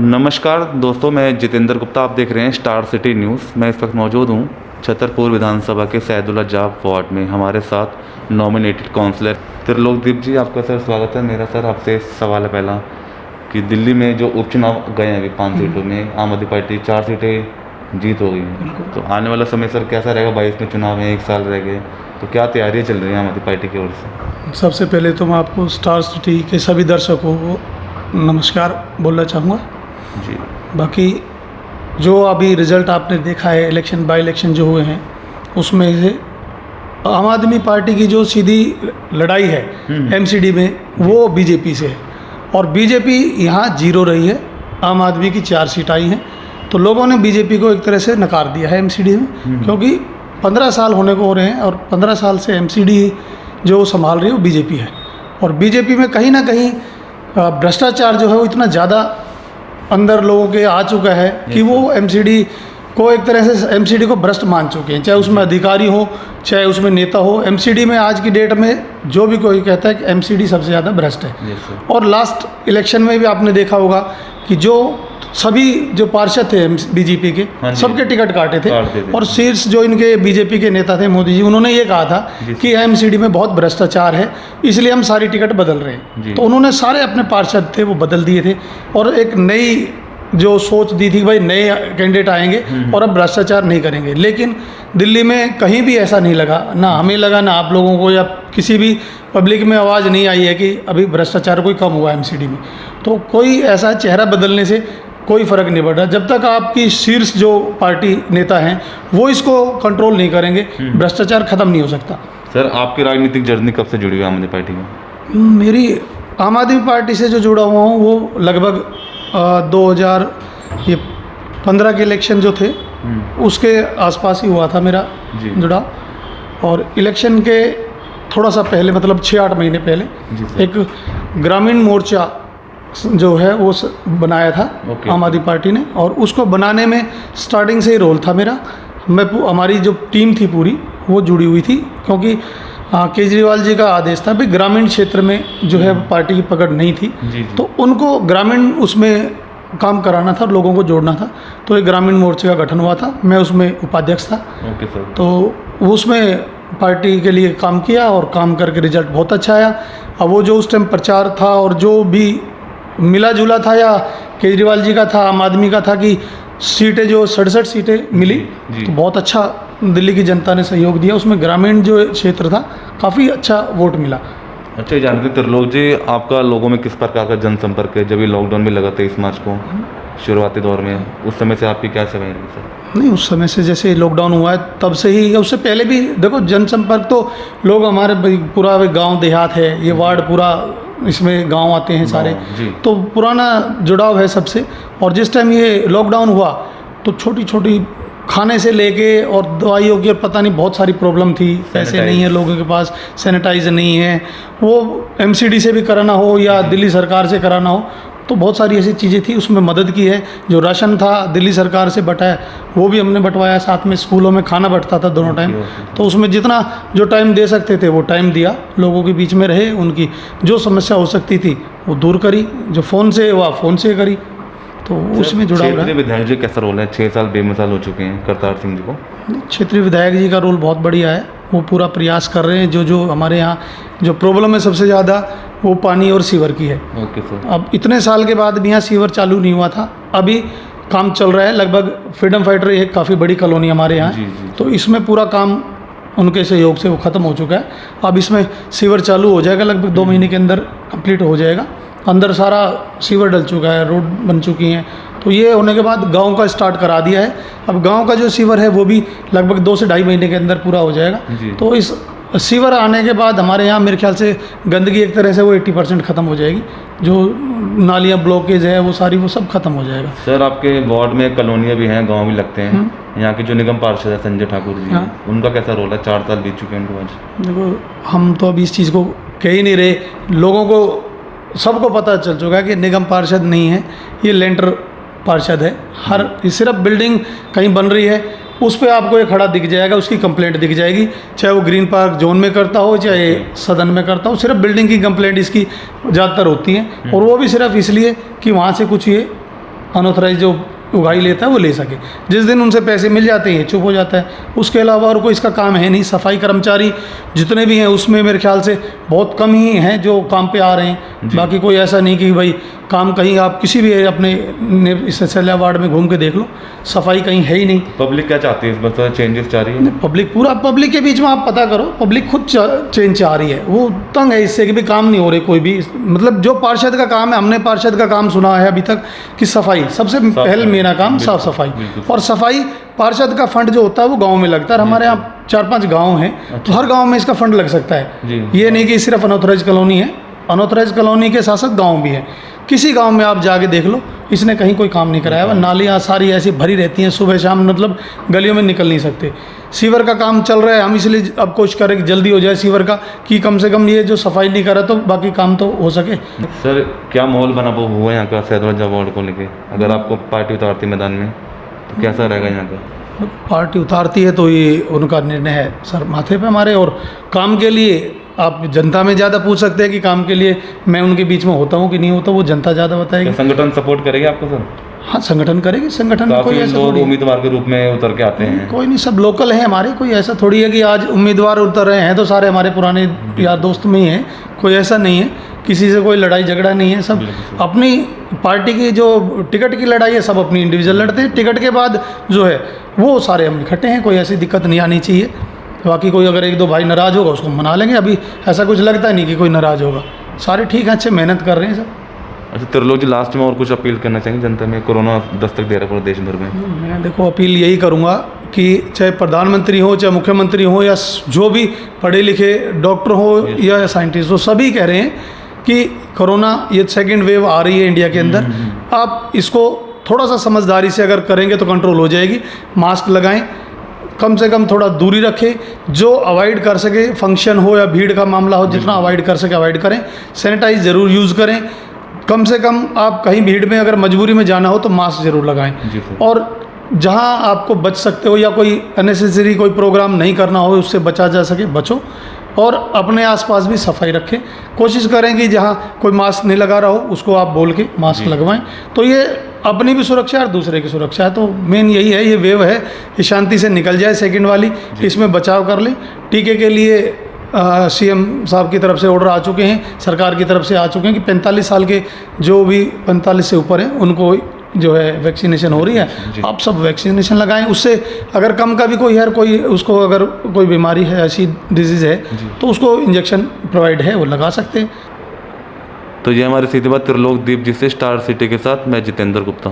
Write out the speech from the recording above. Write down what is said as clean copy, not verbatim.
नमस्कार दोस्तों, मैं जितेंद्र गुप्ता। आप देख रहे हैं स्टार सिटी न्यूज़। मैं इस वक्त मौजूद हूँ छतरपुर विधानसभा के सैदुल्ला जाब वार्ड में। हमारे साथ नॉमिनेटेड काउंसलर त्रिलोकदीप जी। आपका सर स्वागत है। मेरा सर आपसे सवाल है पहला कि दिल्ली में जो उपचुनाव गए हैं अभी 5 सीटों में, आम आदमी पार्टी 4 सीटें जीत हो गई हैं, तो आने वाला समय सर कैसा रहेगा? 22 में चुनाव है, 1 साल रह गए, तो क्या तैयारियाँ चल रही हैं आम आदमी पार्टी की ओर से? सबसे पहले तो मैं आपको स्टार सिटी के सभी दर्शकों को नमस्कार बोलना चाहूँगा जी। बाकी जो अभी रिज़ल्ट आपने देखा है, इलेक्शन बाई इलेक्शन जो हुए हैं, उसमें से आम आदमी पार्टी की जो सीधी लड़ाई है एमसीडी में, वो बीजेपी से है। और बीजेपी यहाँ 0 रही है, आम आदमी की 4 सीट आई हैं। तो लोगों ने बीजेपी को एक तरह से नकार दिया है एमसीडी में, क्योंकि 15 साल होने को हो रहे हैं और 15 साल से एमसीडी जो संभाल रही है वो बीजेपी है। और बीजेपी में कहीं ना कहीं भ्रष्टाचार जो है वो इतना ज़्यादा अंदर लोगों के आ चुका है कि वो एमसीडी को एक तरह से एमसीडी को भ्रष्ट मान चुके हैं, चाहे उसमें अधिकारी हो चाहे उसमें नेता हो। एमसीडी में आज की डेट में जो भी कोई कहता है कि एमसीडी सबसे ज़्यादा भ्रष्ट है। और लास्ट इलेक्शन में भी आपने देखा होगा कि जो सभी जो पार्षद थे बीजेपी के, सबके टिकट काटे थे। और शीर्ष जो इनके बीजेपी के नेता थे मोदी जी, उन्होंने ये कहा था कि एमसीडी में बहुत भ्रष्टाचार है, इसलिए हम सारी टिकट बदल रहे हैं। तो उन्होंने सारे अपने पार्षद थे वो बदल दिए थे और एक नई जो सोच दी थी कि भाई नए कैंडिडेट आएंगे और अब भ्रष्टाचार नहीं करेंगे। लेकिन दिल्ली में कहीं भी ऐसा नहीं लगा, ना हमें लगा ना आप लोगों को, या किसी भी पब्लिक में आवाज़ नहीं आई है कि अभी भ्रष्टाचार कोई कम हुआ एमसीडी में। तो कोई ऐसा चेहरा बदलने से कोई फ़र्क नहीं पड़ रहा। जब तक आपकी शीर्ष जो पार्टी नेता हैं वो इसको कंट्रोल नहीं करेंगे, भ्रष्टाचार ख़त्म नहीं हो सकता। सर, आपकी राजनीतिक जर्नी कब से जुड़ी हुई आम आदमी पार्टी में? मेरी आम आदमी पार्टी से जो जुड़ा हुआ हूँ वो लगभग 2015 के इलेक्शन जो थे उसके आसपास ही हुआ था मेरा जुड़ाव। और इलेक्शन के थोड़ा सा पहले, मतलब 6-8 महीने पहले, एक ग्रामीण मोर्चा जो है वो बनाया था आम आदमी पार्टी ने। और उसको बनाने में स्टार्टिंग से ही रोल था मेरा। हमारी जो टीम थी पूरी वो जुड़ी हुई थी, क्योंकि केजरीवाल जी का आदेश था कि ग्रामीण क्षेत्र में जो है पार्टी की पकड़ नहीं थी। तो उनको ग्रामीण उसमें काम कराना था और लोगों को जोड़ना था। तो एक ग्रामीण मोर्चे का गठन हुआ था, मैं उसमें उपाध्यक्ष था। तो उसमें पार्टी के लिए काम किया और काम करके रिजल्ट बहुत अच्छा आया। अब वो जो उस टाइम प्रचार था और जो भी मिला जुला था, या केजरीवाल जी का था, आम आदमी का था, कि सीटें जो 67 सीटें मिली, तो बहुत अच्छा दिल्ली की जनता ने सहयोग दिया। उसमें ग्रामीण जो क्षेत्र था काफ़ी अच्छा वोट मिला। अच्छा, जानते त्रिलोक जी, आपका लोगों में किस प्रकार का जनसंपर्क है? जब ये लॉकडाउन भी लगा 23 मार्च को शुरुआती दौर में, उस समय से आपकी क्या सेवाएं रही सर? नहीं, उस समय से जैसे लॉकडाउन हुआ है तब से ही, या उससे पहले भी देखो जनसंपर्क तो लोग हमारे पूरा गांव देहात है, ये वार्ड पूरा, इसमें गांव आते हैं सारे, तो पुराना जुड़ाव है सबसे। और जिस टाइम ये लॉकडाउन हुआ तो छोटी छोटी खाने से लेके और दवाइयों की पता नहीं बहुत सारी प्रॉब्लम थी। पैसे नहीं है लोगों के पास, सैनिटाइजर नहीं है, वो एमसीडी से भी कराना हो या दिल्ली सरकार से कराना हो, तो बहुत सारी ऐसी चीज़ें थी, उसमें मदद की है। जो राशन था दिल्ली सरकार से बटा है वो भी हमने बंटवाया। साथ में स्कूलों में खाना बंटता था दोनों टाइम, तो उसमें जितना जो टाइम दे सकते थे वो टाइम दिया, लोगों के बीच में रहे, उनकी जो समस्या हो सकती थी वो दूर करी, जो फ़ोन से हुआ फ़ोन से करी, तो उसमें जुड़ा हुआ है। विधायक जी कैसा रोल है? 6 साल बेमिसाल हो चुके हैं करतार सिंह जी को। क्षेत्रीय विधायक जी का रोल बहुत बढ़िया है, वो पूरा प्रयास कर रहे हैं। जो हमारे यहाँ जो प्रॉब्लम है सबसे ज़्यादा वो पानी और सीवर की है। Okay sir. अब इतने साल के बाद भी यहाँ सीवर चालू नहीं हुआ था, अभी काम चल रहा है। लगभग फ्रीडम फाइटर एक काफ़ी बड़ी कॉलोनी हमारे यहाँ, तो इसमें पूरा काम उनके सहयोग से वो ख़त्म हो चुका है। अब इसमें सीवर चालू हो जाएगा, लगभग 2 महीने के अंदर कंप्लीट हो जाएगा। अंदर सारा सीवर डल चुका है, रोड बन चुकी हैं। तो ये होने के बाद गांव का स्टार्ट करा दिया है। अब गांव का जो सीवर है वो भी लगभग 2 से 2.5 महीने के अंदर पूरा हो जाएगा। तो इस सीवर आने के बाद हमारे यहाँ मेरे ख्याल से गंदगी एक तरह से वो 80% ख़त्म हो जाएगी। जो नालियाँ ब्लॉकेज है वो सारी, वो सब खत्म हो जाएगा। सर, आपके वार्ड में कॉलोनियाँ भी हैं, गाँव भी लगते हैं। यहाँ के जो निगम पार्षद है संजय ठाकुर जी, उनका कैसा रोल है? 4 साल बीत चुके हैं उनको आज। देखो, हम तो अभी इस चीज़ को कह ही नहीं रहे, लोगों को सबको पता चल चुका है कि निगम पार्षद नहीं है, ये लेंटर पार्षद है। हर सिर्फ बिल्डिंग कहीं बन रही है उस पर आपको ये खड़ा दिख जाएगा, उसकी कंप्लेंट दिख जाएगी, चाहे वो ग्रीन पार्क जोन में करता हो चाहे सदन में करता हो। सिर्फ बिल्डिंग की कंप्लेंट इसकी ज़्यादातर होती है, और वो भी सिर्फ इसलिए कि वहाँ से कुछ ये अनऑथराइज जो उगाही लेता है वो ले सके। जिस दिन उनसे पैसे मिल जाते हैं चुप हो जाता है। उसके अलावा और कोई इसका काम है नहीं। सफाई कर्मचारी जितने भी हैं उसमें मेरे ख्याल से बहुत कम ही हैं जो काम पे आ रहे हैं। बाकी कोई ऐसा नहीं कि भाई काम कहीं आप किसी भी अपने इस सैला वार्ड में घूम के देख लो, सफाई कहीं है ही नहीं। पब्लिक क्या चाहती है इस बार, चेंजेस चाह रही है? पब्लिक पूरा पब्लिक के बीच में आप पता करो, पब्लिक खुद चेंज चाह रही है। वो तंग है इससे कि भी काम नहीं हो रहे कोई भी। मतलब जो पार्षद का काम है, हमने पार्षद का काम सुना है अभी तक कि सफाई सबसे पहले मेरा काम, साफ सफाई। और सफाई पार्षद का फंड जो होता है वो गांव में लगता है। हमारे यहाँ 4-5 गांव हैं, तो हर गांव में इसका फंड लग सकता है। ये नहीं कि सिर्फ अनऑथराइज कॉलोनी है, अनऑथराइज कॉलोनी के साथ साथ गाँव भी है। किसी गांव में आप जाके देख लो, इसने कहीं कोई काम नहीं कराया हुआ। नालियाँ सारी ऐसी भरी रहती हैं सुबह शाम, मतलब गलियों में निकल नहीं सकते। सीवर का काम चल रहा है, हम इसलिए अब कोशिश करें कि जल्दी हो जाए सीवर का, कि कम से कम ये जो सफाई नहीं करा तो बाकी काम तो हो सके। सर क्या माहौल बना हुआ है यहाँ का सैदुल्ला जब वार्ड को लेके? अगर आपको पार्टी उतारती मैदान में तो कैसा रहेगा यहाँ का? पार्टी उतारती है तो ये उनका निर्णय है सर माथे पे हमारे। और काम के लिए आप जनता में ज़्यादा पूछ सकते हैं कि काम के लिए मैं उनके बीच में होता हूँ कि नहीं होता, वो जनता ज़्यादा बताएगी। संगठन सपोर्ट करेगी आपको सर? हाँ, संगठन करेगी। संगठन में कोई ऐसा लोग उम्मीदवार के रूप में उतर के आते हैं? कोई नहीं, सब लोकल हैं हमारे। कोई ऐसा थोड़ी है कि आज उम्मीदवार उतर रहे हैं तो सारे हमारे पुराने यार दोस्त में ही हैं। कोई ऐसा नहीं है, किसी से कोई लड़ाई झगड़ा नहीं है। सब अपनी पार्टी की जो टिकट की लड़ाई है, सब अपनी इंडिविजुअल लड़ते हैं। टिकट के बाद जो है वो सारे हम इकट्ठे हैं। कोई ऐसी दिक्कत नहीं आनी चाहिए। बाकी कोई अगर 1-2 भाई नाराज़ होगा उसको मना लेंगे। अभी ऐसा कुछ लगता नहीं कि कोई नाराज़ होगा। सारे ठीक हैं, अच्छे मेहनत कर रहे हैं सब। अच्छा त्रिलोक जी, लास्ट में और कुछ अपील करना चाहेंगे जनता में? कोरोना दस्तक दे रहा है पूरे देश भर में। मैं देखो अपील यही करूँगा कि चाहे प्रधानमंत्री हो, चाहे मुख्यमंत्री हो, या जो भी पढ़े लिखे डॉक्टर हो या साइंटिस्ट हो, सभी कह रहे हैं कि कोरोना ये सेकेंड वेव आ रही है इंडिया के अंदर। आप इसको थोड़ा सा समझदारी से अगर करेंगे तो कंट्रोल हो जाएगी। मास्क लगाएं, कम से कम थोड़ा दूरी रखें। जो अवॉइड कर सके, फंक्शन हो या भीड़ का मामला हो, जितना अवॉइड कर सके अवॉइड करें। सैनिटाइज ज़रूर यूज़ करें। कम से कम आप कहीं भीड़ में अगर मजबूरी में जाना हो तो मास्क ज़रूर लगाएं। और जहां आपको बच सकते हो या कोई अननेसेसरी कोई प्रोग्राम नहीं करना हो, उससे बचा जा सके बचो। और अपने आसपास भी सफाई रखें। कोशिश करें कि जहाँ कोई मास्क नहीं लगा रहा हो उसको आप बोल के मास्क लगवाएं। तो ये अपनी भी सुरक्षा है और दूसरे की सुरक्षा है। तो मेन यही है, ये वेव है, ये शांति से निकल जाए सेकंड वाली, इसमें बचाव कर लें। टीके के लिए सीएम साहब की तरफ से ऑर्डर आ चुके हैं, सरकार की तरफ से आ चुके हैं कि 45 साल के जो भी 45 से ऊपर हैं उनको जो है वैक्सीनेशन हो रही है। आप सब वैक्सीनेशन लगाएं। उससे अगर कम का भी कोई है, कोई उसको अगर कोई बीमारी है, ऐसी डिजीज़ है, तो उसको इंजेक्शन प्रोवाइड है, वो लगा सकते हैं। तो ये हमारी सीधी बात त्रिलोक दीप जी से, स्टार सिटी के साथ मैं जितेंद्र गुप्ता।